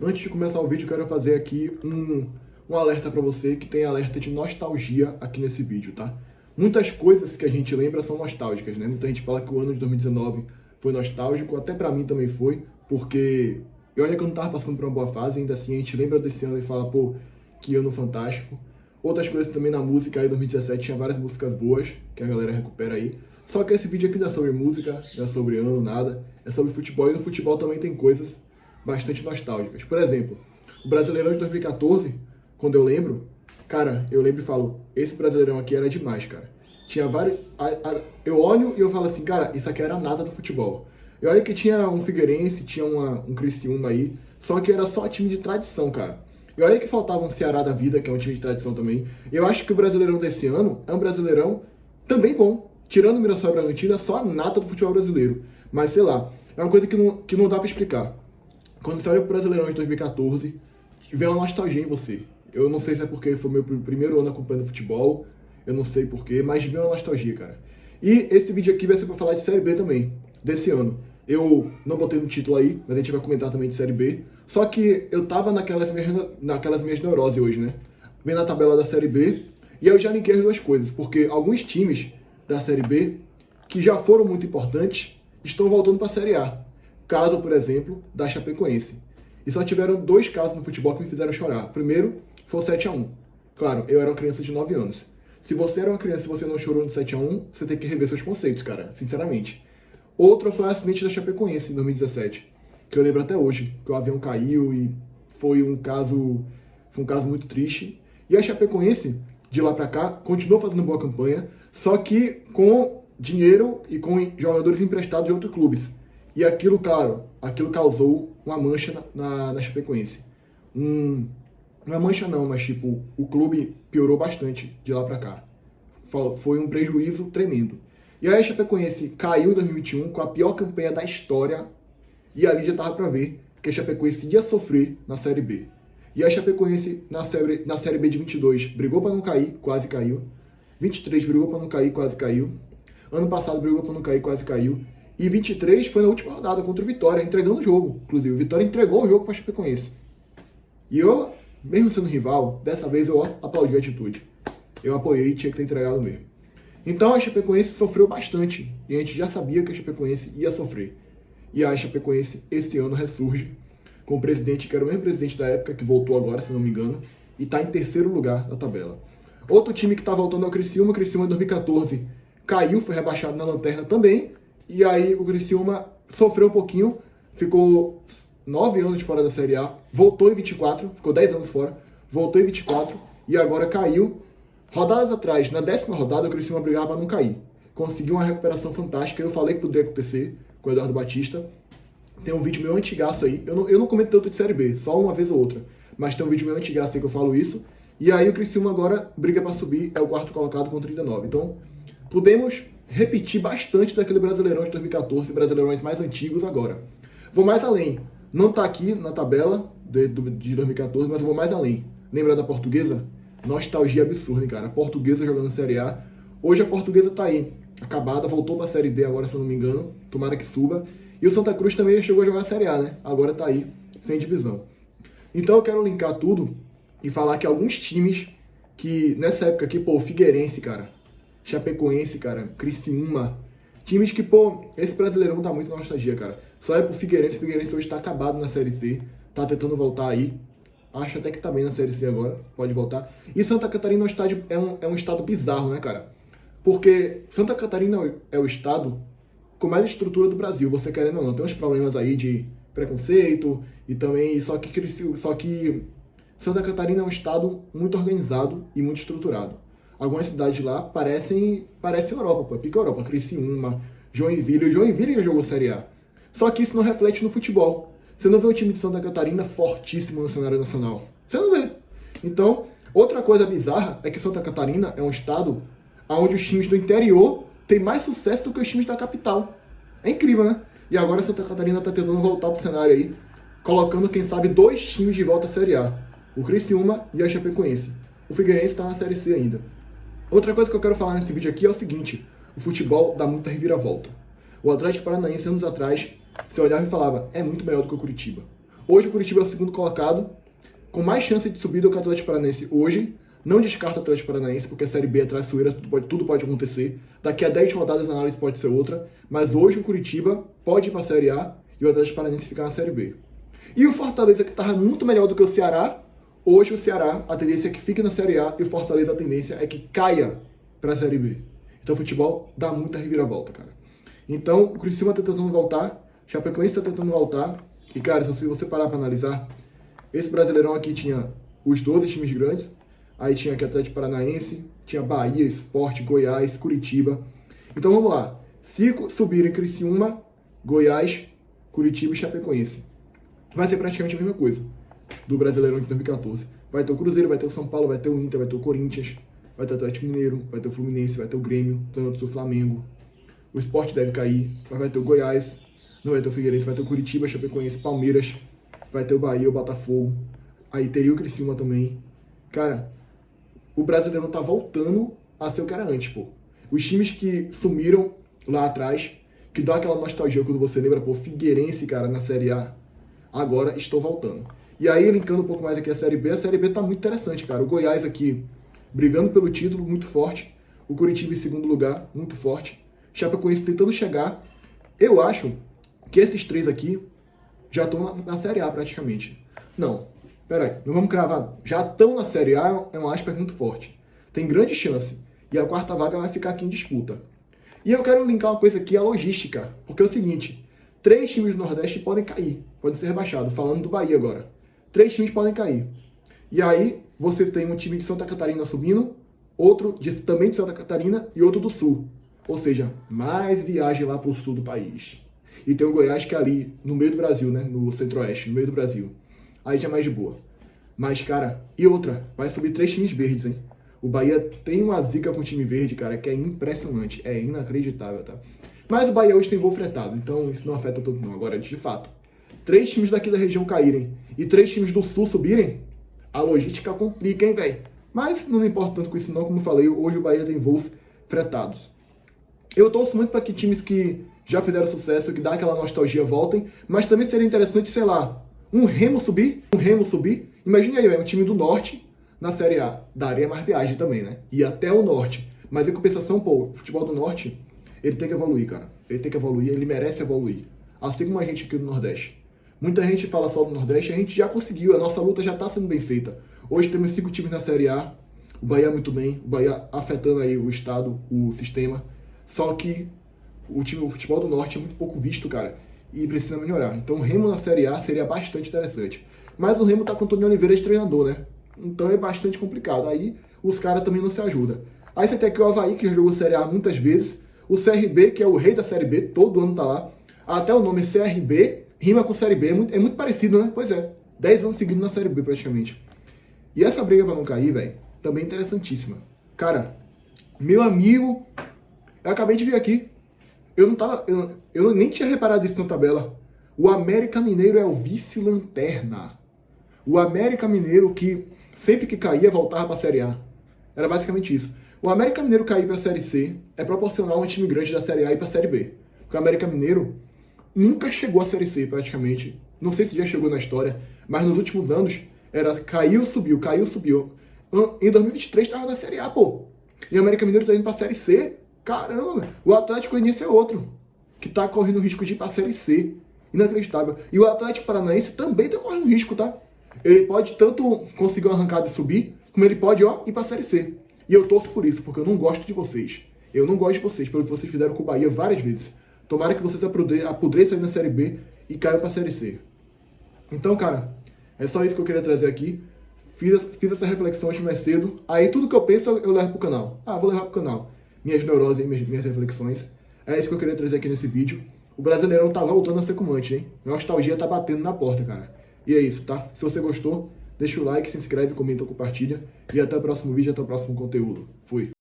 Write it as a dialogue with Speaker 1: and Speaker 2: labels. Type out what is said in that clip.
Speaker 1: Antes de começar o vídeo, eu quero fazer aqui um alerta para você que tem alerta de nostalgia aqui nesse vídeo, tá? Muitas coisas que a gente lembra são nostálgicas, né? Muita gente fala que o ano de 2019 foi nostálgico, até para mim também foi, porque e olha que eu não tava passando por uma boa fase, ainda assim a gente lembra desse ano e fala, pô, que ano fantástico. Outras coisas também na música, aí 2017 tinha várias músicas boas, que a galera recupera aí. Só que esse vídeo aqui não é sobre música, não é sobre ano, nada. É sobre futebol, e no futebol também tem coisas bastante nostálgicas. Por exemplo, o Brasileirão de 2014, quando eu lembro, cara, eu lembro e falo, esse Brasileirão aqui era demais, cara. Tinha vários... eu olho e eu falo assim, cara, isso aqui era nada do futebol. Eu olho que tinha um Figueirense, tinha um Criciúma aí, só que era só time de tradição, cara. E olha que faltava um Ceará da vida, que é um time de tradição também. Eu acho que o Brasileirão desse ano é um Brasileirão também bom. Tirando o Mirassol e Bragantino, é só a nata do futebol brasileiro. Mas, sei lá, é uma coisa que não dá pra explicar. Quando você olha pro Brasileirão de 2014, vem uma nostalgia em você. Eu não sei se é porque foi meu primeiro ano acompanhando futebol, eu não sei porquê, mas vem uma nostalgia, cara. E esse vídeo aqui vai ser pra falar de Série B também, desse ano. Eu não botei no título aí, mas a gente vai comentar também de Série B. Só que eu tava naquelas minhas neuroses hoje, né? Vendo a tabela da Série B, e eu já linkei as duas coisas, porque alguns times da Série B, que já foram muito importantes, estão voltando para a Série A. Caso, por exemplo, da Chapecoense. E só tiveram dois casos no futebol que me fizeram chorar. Primeiro, foi o 7-1. Claro, eu era uma criança de 9 anos. Se você era uma criança e você não chorou no 7-1, você tem que rever seus conceitos, cara, sinceramente. Outro foi o acidente da Chapecoense em 2017, que eu lembro até hoje, que o avião caiu e foi um caso muito triste. E a Chapecoense, de lá para cá, continuou fazendo boa campanha, só que com dinheiro e com jogadores emprestados de outros clubes. E aquilo, claro, aquilo causou uma mancha na Chapecoense. Uma mancha não, mas tipo, o clube piorou bastante de lá para cá. Foi um prejuízo tremendo. E aí a Chapecoense caiu em 2021 com a pior campanha da história, e ali já tava para ver que a Chapecoense ia sofrer na Série B. E a Chapecoense na série B de 22 brigou para não cair, quase caiu. 23 brigou para não cair, quase caiu. Ano passado brigou para não cair, quase caiu. E 23 foi na última rodada contra o Vitória, entregando o jogo. Inclusive, o Vitória entregou o jogo para a Chapecoense. E eu, mesmo sendo rival, dessa vez eu aplaudi a atitude. Eu apoiei, tinha que ter entregado mesmo. Então a Chapecoense sofreu bastante. E a gente já sabia que a Chapecoense ia sofrer. E a Chapecoense, esse ano, ressurge com o presidente, que era o mesmo presidente da época, que voltou agora, se não me engano, e está em terceiro lugar da tabela. Outro time que está voltando é o Criciúma. O Criciúma em 2014 caiu, foi rebaixado na lanterna também. E aí o Criciúma sofreu um pouquinho, ficou 9 anos de fora da Série A, voltou em 24, ficou 10 anos fora, voltou em 24 e agora caiu. Rodadas atrás, na 10ª rodada, o Criciúma brigava para não cair. Conseguiu uma recuperação fantástica, eu falei que poderia acontecer com o Eduardo Batista. Tem um vídeo meu antigaço aí, eu não comento tanto de Série B, só uma vez ou outra, mas tem um vídeo meu antigaço aí que eu falo isso. E aí o Criciúma agora briga para subir, é o quarto colocado com 39. Então, podemos repetir bastante daquele Brasileirão de 2014, Brasileirões mais antigos agora. Vou mais além, não tá aqui na tabela de 2014, mas eu vou mais além. Lembra da Portuguesa? Nostalgia absurda, hein, cara. A Portuguesa jogando Série A. Hoje a Portuguesa tá aí, acabada, voltou pra Série D agora, se eu não me engano. Tomara que suba. E o Santa Cruz também chegou a jogar a Série A, né? Agora tá aí, sem divisão. Então eu quero linkar tudo e falar que alguns times que, nessa época aqui, pô, Figueirense, cara, Chapecoense, cara, Criciúma, times que, pô, esse Brasileirão tá muito nostalgia, cara. Só é pro Figueirense, o Figueirense hoje tá acabado na Série C, tá tentando voltar aí. Acho até que tá bem na Série C agora, pode voltar. E Santa Catarina é um estado bizarro, né, cara? Porque Santa Catarina é o estado com mais estrutura do Brasil, você querendo ou não. Tem uns problemas aí de preconceito e também, só que Santa Catarina é um estado muito organizado e muito estruturado. Algumas cidades lá parecem Europa, pô, pica Europa, Criciúma, Joinville. O Joinville já jogou Série A. Só que isso não reflete no futebol. Você não vê um time de Santa Catarina fortíssimo no cenário nacional. Você não vê. Então, outra coisa bizarra é que Santa Catarina é um estado onde os times do interior têm mais sucesso do que os times da capital. É incrível, né? E agora Santa Catarina está tentando voltar pro cenário aí, colocando, quem sabe, 2 times de volta à Série A. O Criciúma e a Chapecoense. O Figueirense está na Série C ainda. Outra coisa que eu quero falar nesse vídeo aqui é o seguinte: o futebol dá muita reviravolta. O Atlético Paranaense, anos atrás, você olhava e falava, é muito melhor do que o Curitiba. Hoje o Curitiba é o segundo colocado, com mais chance de subir do que o Atlético Paranaense hoje. Não descarta o Atlético Paranaense, porque a Série B é traiçoeira, tudo pode acontecer. Daqui a 10 rodadas a análise pode ser outra. Mas hoje o Curitiba pode ir para a Série A e o Atlético Paranaense ficar na Série B. E o Fortaleza, que estava muito melhor do que o Ceará, hoje o Ceará, a tendência é que fique na Série A e o Fortaleza, a tendência é que caia para a Série B. Então o futebol dá muita reviravolta, cara. Então o Criciúma está tentando voltar, o Chapecoense está tentando voltar. E, cara, se você parar para analisar, esse Brasileirão aqui tinha os 12 times grandes, aí tinha aqui Atlético Paranaense, tinha Bahia, Sport, Goiás, Curitiba. Então vamos lá. Se subirem Criciúma, Goiás, Curitiba e Chapecoense, vai ser praticamente a mesma coisa do Brasileirão de 2014. Vai ter o Cruzeiro, vai ter o São Paulo, vai ter o Inter, vai ter o Corinthians, vai ter o Atlético Mineiro, vai ter o Fluminense, vai ter o Grêmio, Santos, o Flamengo. O Sport deve cair, mas vai ter o Goiás, não vai ter o Figueirense, vai ter o Curitiba, Chapecoense, Palmeiras, vai ter o Bahia, o Botafogo, aí teria o Criciúma também. Cara, o Brasileirão tá voltando a ser o que era antes, pô. Os times que sumiram lá atrás, que dá aquela nostalgia quando você lembra, pô, Figueirense, cara, na Série A, agora estão voltando. E aí, linkando um pouco mais aqui a Série B tá muito interessante, cara. O Goiás aqui, brigando pelo título, muito forte. O Curitiba em segundo lugar, muito forte. Chapecoense tentando chegar. Eu acho que esses três aqui já estão na Série A praticamente. Não, peraí, não vamos cravar. Já estão na Série A, é um aspecto muito forte. Tem grande chance. E a quarta vaga vai ficar aqui em disputa. E eu quero linkar uma coisa aqui, a logística. Porque é o seguinte, 3 times do Nordeste podem cair, podem ser rebaixados. Falando do Bahia agora. 3 times podem cair. E aí, você tem um time de Santa Catarina subindo, outro também de Santa Catarina e outro do Sul. Ou seja, mais viagem lá para o sul do país. E tem o Goiás que é ali no meio do Brasil, né? No centro-oeste, no meio do Brasil. Aí já é mais de boa. Mas, cara, e outra, vai subir 3 times verdes, hein? O Bahia tem uma zica com o time verde, cara, que é impressionante. É inacreditável, tá? Mas o Bahia hoje tem voo fretado, então isso não afeta todo mundo. Agora, de fato, 3 times daqui da região caírem e 3 times do sul subirem, a logística complica, hein, velho? Mas não me importa tanto com isso não, como eu falei, hoje o Bahia tem voos fretados. Eu torço muito para que times que já fizeram sucesso, que dá aquela nostalgia, voltem, mas também seria interessante, sei lá, um Remo subir. Imagine aí, um time do Norte na Série A. Daria mais viagem também, né? E até o Norte. Mas em compensação, pô, o futebol do Norte, ele tem que evoluir, cara. Ele tem que evoluir, ele merece evoluir. Assim como a gente aqui no Nordeste. Muita gente fala só do Nordeste, a gente já conseguiu, a nossa luta já está sendo bem feita. Hoje temos 5 times na Série A, o Bahia muito bem, o Bahia afetando aí o estado, o sistema. Só que o futebol do Norte é muito pouco visto, cara, e precisa melhorar. Então o Remo na Série A seria bastante interessante. Mas o Remo tá com o Antônio Oliveira de treinador, né? Então é bastante complicado. Aí os caras também não se ajudam. Aí você tem aqui o Avaí, que já jogou Série A muitas vezes. O CRB, que é o rei da Série B, todo ano tá lá. Até o nome CRB rima com Série B. É muito parecido, né? Pois é. 10 anos seguidos na Série B, praticamente. E essa briga pra não cair, velho, também é interessantíssima. Cara, meu amigo, eu acabei de ver aqui. Eu nem tinha reparado isso na tabela. O América Mineiro é o vice-lanterna. O América Mineiro que sempre que caía voltava para a Série A. Era basicamente isso. O América Mineiro cair para a Série C é proporcional a um time grande da Série A e para a Série B. Porque o América Mineiro nunca chegou à Série C praticamente. Não sei se já chegou na história, mas nos últimos anos era caiu, subiu, caiu, subiu. Em 2023 estava na Série A, pô. E o América Mineiro está indo para a Série C. Caramba, o Atlético Goianiense é outro, que está correndo o risco de ir para a Série C. Inacreditável. E o Atlético Paranaense também está correndo risco, tá? Ele pode tanto conseguir uma arrancada e subir, como ele pode, ó, ir para a Série C. E eu torço por isso, porque eu não gosto de vocês. Eu não gosto de vocês, pelo que vocês fizeram com o Bahia várias vezes. Tomara que vocês apodreçam aí na Série B e caiam para a Série C. Então, cara, é só isso que eu queria trazer aqui. Fiz essa reflexão hoje mais cedo. Aí tudo que eu penso eu levo pro canal. Vou levar pro canal. Minhas neuroses, minhas reflexões. É isso que eu queria trazer aqui nesse vídeo. O Brasileirão tá voltando a ser como antes, hein? A nostalgia tá batendo na porta, cara. E é isso, tá? Se você gostou, deixa o like, se inscreve, comenta, compartilha. E até o próximo vídeo, até o próximo conteúdo. Fui!